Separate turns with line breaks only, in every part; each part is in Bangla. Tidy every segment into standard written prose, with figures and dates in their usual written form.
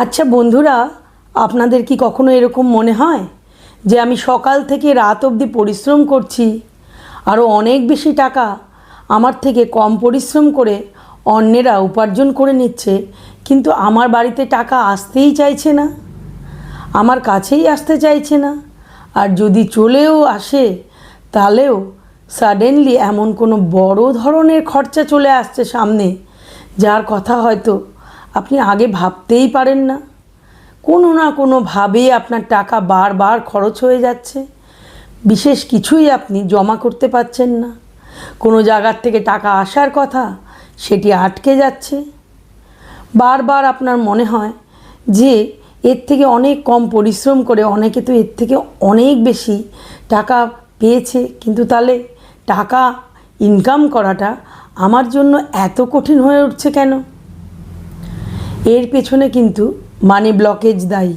আচ্ছা বন্ধুরা, আপনাদের কি কখনো এরকম মনে হয় যে আমি সকাল থেকে রাত অবধি পরিশ্রম করছি, আরও অনেক বেশি টাকা আমার থেকে কম পরিশ্রম করে অন্যেরা উপার্জন করে নিচ্ছে, কিন্তু আমার বাড়িতে টাকা আসতেই চাইছে না, আমার কাছেই আসতে চাইছে না, আর যদি চলেও আসে তাহলেও সাডেনলি এমন কোনো বড় ধরনের খরচা চলে আসছে সামনে, যার কথা হয়তো আপনি আগে ভাবতেই পারেন না। কোনো না কোনোভাবে আপনার টাকা বারবার খরচ হয়ে যাচ্ছে, বিশেষ কিছুই আপনি জমা করতে পারছেন না, কোনো জায়গার থেকে টাকা আসার কথা সেটি আটকে যাচ্ছে। বারবার আপনার মনে হয় যে এর থেকে অনেক কম পরিশ্রম করে অনেকে তো এর থেকে অনেক বেশি টাকা পেয়েছে, কিন্তু তাহলে টাকা ইনকাম করাটা আমার জন্য এত কঠিন হয়ে উঠছে কেন? এর পেছনে কিন্তু মানি ব্লকেজ দায়ী,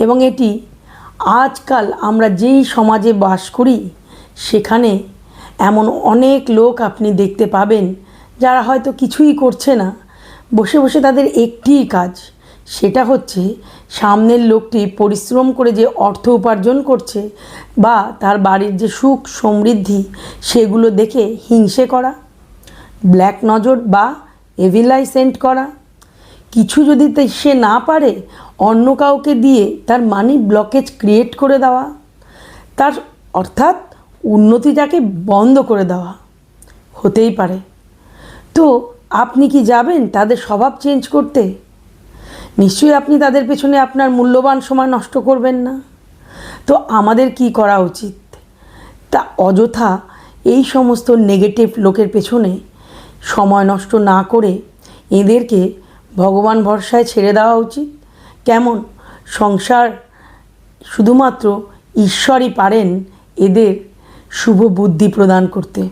এবং এটি আজকাল আমরা যেই সমাজে বাস করি সেখানে এমন অনেক লোক আপনি দেখতে পাবেন যারা হয়তো কিছুই করছে না, বসে বসে তাদের একটিই কাজ, সেটা হচ্ছে সামনের লোকটি পরিশ্রম করে যে অর্থ উপার্জন করছে বা তার বাড়ির যে সুখ সমৃদ্ধি সেগুলো দেখে হিংসে করা, ব্ল্যাক নজর বা এভিলাই সেন্ট করা। কিছু যদি সে না পারে অন্য কাউকে দিয়ে তার মানি ব্লকেজ ক্রিয়েট করে দেওয়া, তার অর্থাৎ উন্নতিটাকে বন্ধ করে দেওয়া হতেই পারে। তো আপনি কি যাবেন তাদের স্বভাব চেঞ্জ করতে? নিশ্চয়ই আপনি তাদের পেছনে আপনার মূল্যবান সময় নষ্ট করবেন না। তো আমাদের কি করা উচিত? তা অযথা এই সমস্ত নেগেটিভ লোকের পেছনে সময় নষ্ট না করে এদেরকে ভগবান ভরসায় ছেড়ে দেওয়া উচিত। কেমন সংসার শুধুমাত্র ঈশ্বরই পারেন এদের শুভ বুদ্ধি প্রদান করতে,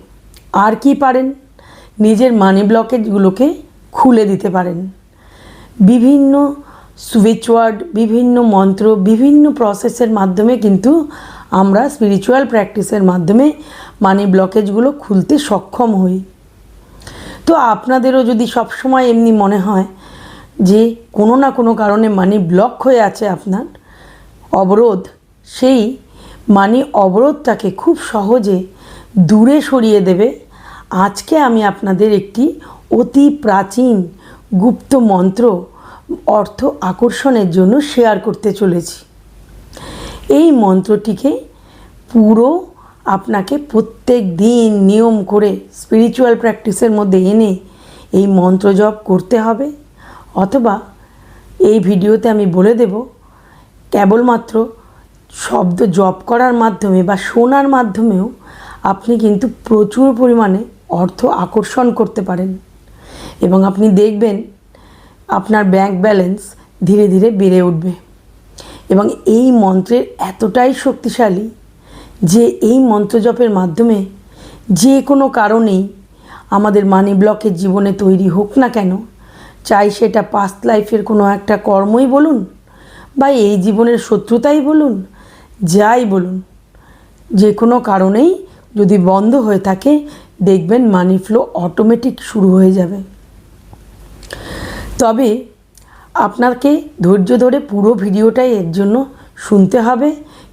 আর কি পারেন? নিজের মানি ব্লকেজগুলোকে খুলে দিতে পারেন। বিভিন্ন সুইচ ওয়ার্ড, বিভিন্ন মন্ত্র, বিভিন্ন প্রসেসের মাধ্যমে কিন্তু আমরা স্পিরিচুয়াল প্র্যাকটিসের মাধ্যমে মানি ব্লকেজগুলো খুলতে সক্ষম হই। তো আপনাদেরও যদি সবসময় এমনি মনে হয় যে কোনো না কোনো কারণে মানি ব্লক হয়ে আছে আপনার, অবরোধ, সেই মানি অবরোধটাকে খুব সহজে দূরে সরিয়ে দেবে, আজকে আমি আপনাদের একটি অতি প্রাচীন গুপ্ত মন্ত্র অর্থ আকর্ষণের জন্য শেয়ার করতে চলেছি। এই মন্ত্রটিকে পুরো আপনাকে প্রত্যেক দিন নিয়ম করে স্পিরিচুয়াল প্র্যাকটিসের মধ্যে এনে এই মন্ত্র জপ করতে হবে, অথবা এই ভিডিওতে আমি বলে দেব কেবলমাত্র শব্দ জপ করার মাধ্যমে বা শোনার মাধ্যমেও আপনি কিন্তু প্রচুর পরিমাণে অর্থ আকর্ষণ করতে পারেন, এবং আপনি দেখবেন আপনার ব্যাংক ব্যালেন্স ধীরে ধীরে বেড়ে উঠবে। এবং এই মন্ত্রের এতটাই শক্তিশালী যে এই মন্ত্র জপের মাধ্যমে যে কোনো কারণেই আমাদের মানি ব্লকের জীবনে তৈরি হোক না কেন, চাই সেটা পাস্ট লাইফের কোনো একটা কর্মই বলুন বা এই জীবনের শত্রুতাই বলুন, যাই বলুন, যে কোনো কারণেই যদি বন্ধ হয়ে থাকে দেখবেন মানি ফ্লো অটোমেটিক শুরু হয়ে যাবে। তবে আপনাকে ধৈর্য ধরে পুরো ভিডিওটাই এর জন্য শুনতে হবে,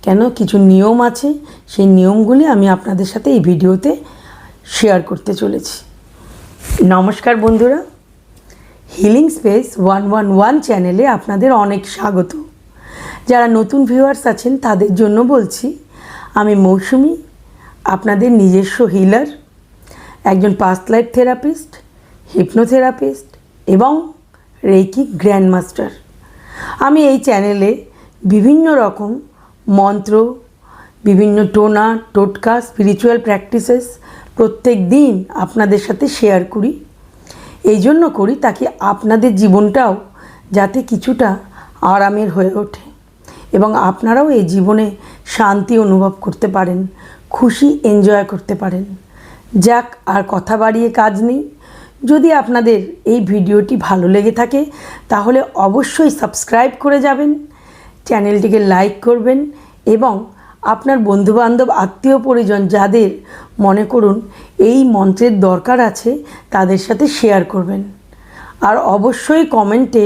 কেন কিছু নিয়ম আছে, সেই নিয়মগুলি আমি আপনাদের সাথে এই ভিডিওতে শেয়ার করতে চলেছি। নমস্কার বন্ধুরা, হিলিং স্পেস 111 চ্যানেলে আপনাদের অনেক স্বাগত। যারা নতুন ভিউয়ার্স আছেন তাদের জন্য বলছি, আমি মৌসুমি, আপনাদের নিজস্ব হিলার, একজন পাস্ট লাইফ থেরাপিস্ট, হিপনোথেরাপিস্ট এবং রেকি গ্র্যান্ড মাস্টার। আমি এই চ্যানেলে বিভিন্ন রকম মন্ত্র, বিভিন্ন টোনা টোটকা, স্পিরিচুয়াল প্র্যাকটিসেস প্রত্যেক দিন আপনাদের সাথে শেয়ার করি। এই জন্য করি তাকে আপনাদের জীবনটাও যাতে কিছুটা আরামের হয়ে ওঠে এবং আপনারাও এই জীবনে শান্তি অনুভব করতে পারেন, খুশি এনজয় করতে পারেন। যাক, আর কথা বাড়িয়ে কাজ নেই। যদি আপনাদের এই ভিডিওটি ভালো লেগে থাকে তাহলে অবশ্যই সাবস্ক্রাইব করে যাবেন, চ্যানেলটিকে লাইক করবেন এবং আপনার বন্ধুবান্ধব, আত্মীয় পরিজন যাদের মনে করুন এই মন্ত্রের দরকার আছে তাদের সাথে শেয়ার করবেন। আর অবশ্যই কমেন্টে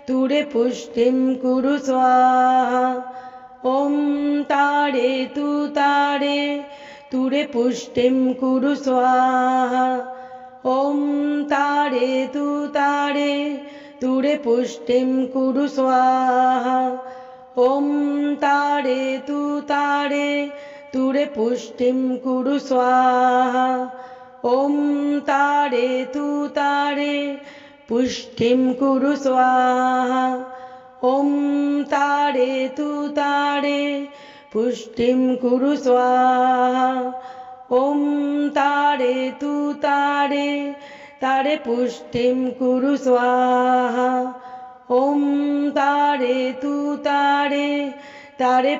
तुरे पुष्टिं कुरु स्वाहा ॐ तारे तुरे पुष्टिं कुरु स्वाहा ॐ तारे तुरे पुष्टिं कुरु स्वाहा ॐ तारे तुरे पुष्टिं कुरु स्वाहा ॐ तारे पुष्टिं कुरु स्वाहा ॐ तारे पुष्टिं कुरु स्वाहा ॐ तारे पुष्टिं कुरु स्वाहा ॐ तारे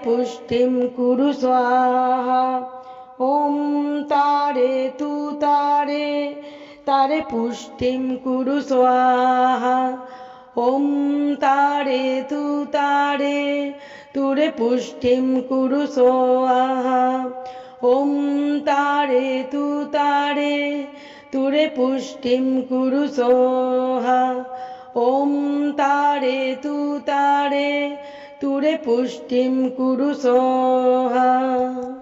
पुष्टिं कुरु स्वाहा ॐ तारे पुष्टिं कुरु स्वाहा ॐ तारे पुष्टिं कुरु स्वाहा ॐ तारे पुष्टिं कुरु स्वाहा ॐ तारे पुष्टिं कुरु स्वाहा।